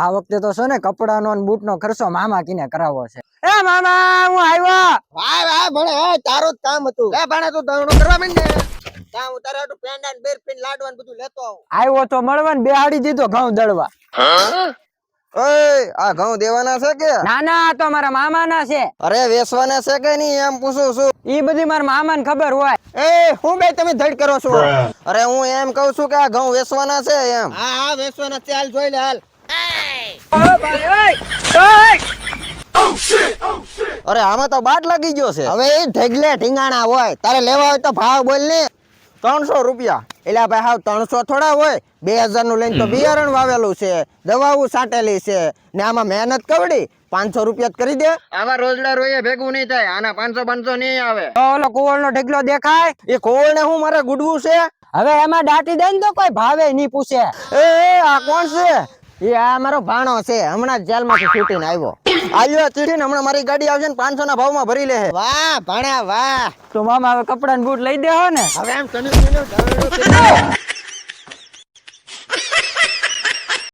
આ વખતે તો છે ને કપડાનો અને બૂટનો ખર્ચો મામા કીને કરાવવો છે. એ મામા હું આવ્યો. વાય વાય ભણે હે તારું જ કામ હતું. લે ભણે તું દવણો કરવા માંડ ને. તા હું તારે આટલું પેંડા ને બેર પીન લાડવાન બધું લેતો આવું. આવ્યો તો મળવાને બેહાડી દીધો ઘઉં દળવા. ઓય આ ઘઉં દેવાના છે કે? ના ના આ તો મારા મામાના છે. અરે વેસવાના છે કે નહીં એમ પૂછું છું. ઈ બધી મારા મામાને ખબર હોય. એ હું બે તમે ધડ કરો છો? અરે હું એમ કહું છું કે આ ઘઉં વેસવાના છે એમ. હા હા વેસવાના છે હાલ જોઈ લે હાલ. અરે આમાં તો બાટ લાગી ગયો છે. હવે એ ઢગલે ઢીંગાણા હોય તારે લેવા હોય તો ભાવ બોલ ને. 300 રૂપિયા. એટલે ભાઈ હાવ 300 થોડા હોય. 2000 નું લઈને તો બિયારણ વાવેલું છે, દવાઓ છાંટેલી છે ને આમાં મહેનત કવડી. 500 રૂપિયા કરી દે. આવા રોજડા રોયે ભેગું નહીં થાય. આના 500 નહીં આવે. ઓલો કુવળનો ઢગલો દેખાય. એ કોળ ને હું મારે ગુડવું છે. હવે એમાં દાટી દે ને તો કોઈ ભાવે નહીં પૂછે. એ આ કોણ છે? એ આ મારો ભાણો છે, હમણાં જેલમાંથી છૂટીને આવ્યો. આવ્યો ચીઠીને હમણાં મારી ગાડી આવશે ને 500 ના ભાવમાં ભરી લે. વાહ ભાણા વાહ. તો મામા હવે કપડા ને બૂટ લઈ દેહો ને. હવે એમ તને